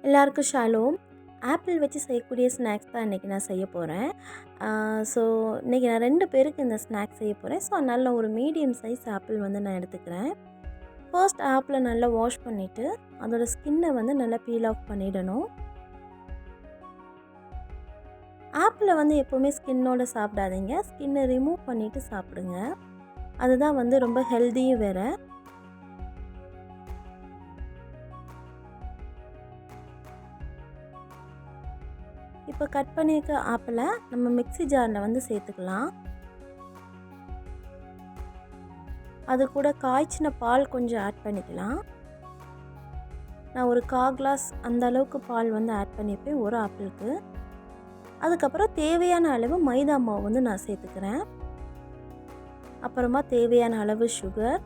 எல்லாருக்கும் Shalom. Apple வச்சு செய்யக்கூடிய ஸ்நாக்ஸ் தான் இன்றைக்கி நான் செய்ய போகிறேன். ஸோ இன்றைக்கி நான் 2 பேருக்கு இந்த ஸ்நாக்ஸ் செய்ய போகிறேன். ஸோ அதனால் நான் ஒரு மீடியம் சைஸ் ஆப்பிள் வந்து நான் எடுத்துக்கிறேன். ஃபர்ஸ்ட் ஆப்பிளை நல்லா வாஷ் பண்ணிவிட்டு அதோடய ஸ்கின்னை வந்து நல்லா பீல் ஆஃப் பண்ணிடணும். ஆப்பிளை வந்து எப்போவுமே ஸ்கின்னோடு சாப்பிடாதீங்க, ஸ்கின்னை ரிமூவ் பண்ணிவிட்டு சாப்பிடுங்க. அதுதான் வந்து ரொம்ப ஹெல்த்தியும் வேறு. இப்போ கட் பண்ணியிருக்க ஆப்பிளை நம்ம மிக்ஸி ஜாரில் வந்து சேர்த்துக்கலாம். அது கூட காய்ச்சின பால் கொஞ்சம் ஆட் பண்ணிக்கலாம். நான் ஒரு 1/4 கிளாஸ் அந்த அளவுக்கு பால் வந்து ஆட் பண்ணியிருப்பேன் ஒரு ஆப்பிளுக்கு. அதுக்கப்புறம் தேவையான அளவு மைதா மாவு வந்து நான் சேர்த்துக்கிறேன். அப்புறமா தேவையான அளவு சுகர்,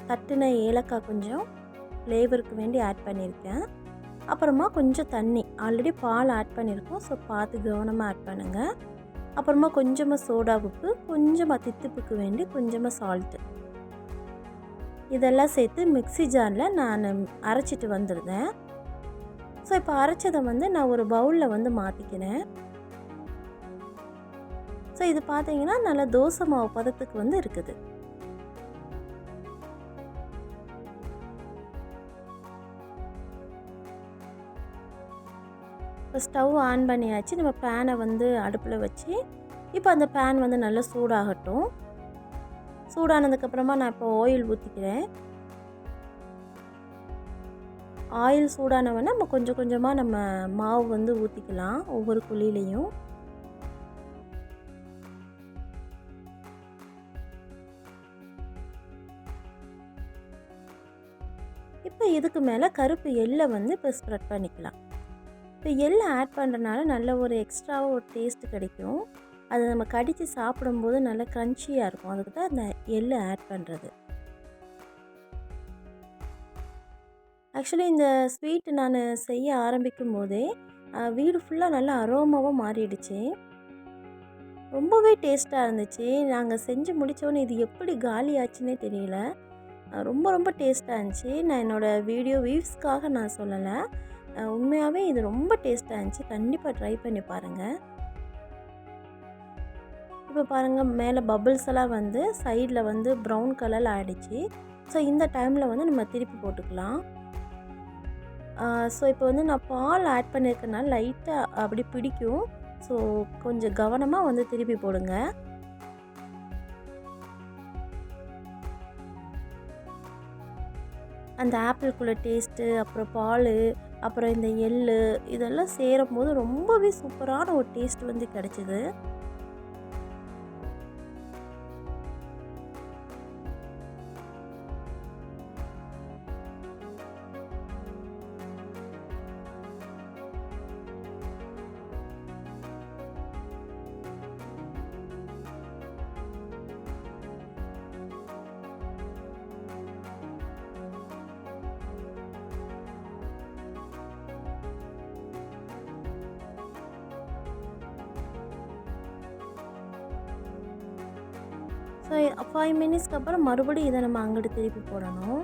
தட்டின ஏலக்காய் கொஞ்சம் ஃப்ளேவருக்கு வேண்டி ஆட் பண்ணியிருக்கேன். அப்புறமா கொஞ்சம் தண்ணி, ஆல்ரெடி பால் ஆட் பண்ணியிருக்கோம், ஸோ பார்த்து கவனமாக ஆட் பண்ணுங்கள். அப்புறமா கொஞ்சமாக சோடா உப்பு, கொஞ்சமாக தித்திப்புக்கு வேண்டி கொஞ்சமாக சால்ட்டு, இதெல்லாம் சேர்த்து மிக்ஸி ஜாரில் நான் அரைச்சிட்டு வந்துடுறேன். ஸோ இப்போ அரைச்சதை வந்து நான் ஒரு பவுலில் வந்து மாற்றிக்கிறேன். ஸோ இது பார்த்தீங்கன்னா நல்லா தோசை மாவு பதத்துக்கு வந்து இருக்குது. இப்போ ஸ்டவ் ஆன் பண்ணியாச்சு. நம்ம பேனை வந்து அடுப்பில் வச்சு இப்போ அந்த பேன் வந்து நல்லா சூடாகட்டும். சூடானதுக்கப்புறமா நான் இப்போ ஆயில் ஊற்றிக்கிறேன். ஆயில் சூடானவொடனே நம்ம கொஞ்சம் கொஞ்சமாக நம்ம மாவு வந்து ஊற்றிக்கலாம் ஒவ்வொரு குழியிலையும். இப்போ இதுக்கு மேலே கருப்பு எள்ளை வந்து இப்போ ஸ்ப்ரெட் பண்ணிக்கலாம். இப்போ எள்ளை ஆட் பண்ணுறனால நல்ல ஒரு எக்ஸ்ட்ராவாக ஒரு டேஸ்ட்டு கிடைக்கும். அது நம்ம கடித்து சாப்பிடும்போது நல்லா க்ரன்ச்சியாக இருக்கும். அதுக்கு தான் அந்த எள்ளை ஆட் பண்ணுறது. ஆக்சுவலி இந்த ஸ்வீட்டு நான் செய்ய ஆரம்பிக்கும் போதே வீடு ஃபுல்லாக நல்லா அரோமாவாக மாறிடுச்சு. ரொம்பவே டேஸ்ட்டாக இருந்துச்சு. நாங்கள் செஞ்சு முடித்தோன்னே இது எப்படி காலி ஆச்சுன்னே தெரியல. ரொம்ப ரொம்ப டேஸ்ட்டாக இருந்துச்சு. நான் என்னோடய வீடியோ வியூஸ்க்காக நான் சொல்லலை, உண்மையாகவே இது ரொம்ப டேஸ்ட்டாக இருந்துச்சு. கண்டிப்பாக ட்ரை பண்ணி பாருங்கள். இப்போ பாருங்கள், மேலே பபிள்ஸ் எல்லாம் வந்து சைடில் வந்து ப்ரௌன் கலரில் ஆகிடுச்சு. ஸோ இந்த டைமில் வந்து நம்ம திருப்பி போட்டுக்கலாம். ஸோ இப்போ வந்து நான் பால் ஆட் பண்ணியிருக்கனால லைட்டாக அப்படி பிடிக்கும். ஸோ கொஞ்சம் கவனமாக வந்து திருப்பி போடுங்க. அந்த ஆப்பிள்குள்ளே டேஸ்ட்டு, அப்புறம் பால், அப்புறம் இந்த எள்ளு, இதெல்லாம் சேரும்போது ரொம்பவே சூப்பரான ஒரு டேஸ்ட் வந்து கிடச்சிது. ஸோ 5 மினிட்ஸ்க்கு அப்புறம் மறுபடியும் இதை நம்ம அங்கிட்டு திருப்பி போடணும்.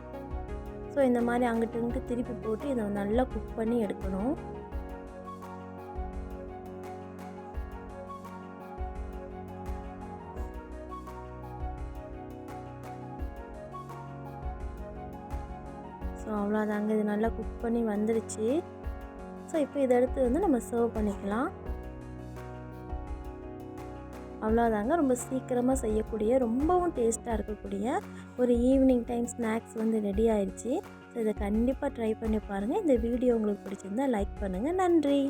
ஸோ இந்த மாதிரி அங்கிட்டு இங்கிட்டு திருப்பி போட்டு இதை நல்லா குக் பண்ணி எடுக்கணும். ஸோ அவ்வளோதாங்க, இது நல்லா குக் பண்ணி வந்துடுச்சு. ஸோ இப்போ இதை எடுத்து வந்து நம்ம சர்வ் பண்ணிக்கலாம். அவ்வளோதாங்க, ரொம்ப சீக்கிரமாக செய்யக்கூடிய, ரொம்பவும் டேஸ்ட்டாக இருக்கக்கூடிய ஒரு ஈவினிங் டைம் ஸ்நாக்ஸ் வந்து ரெடி ஆயிடுச்சு. ஸோ இதை கண்டிப்பாக ட்ரை பண்ணி பாருங்கள். இந்த வீடியோ உங்களுக்கு பிடிச்சிருந்தால் லைக் பண்ணுங்கள். நன்றி.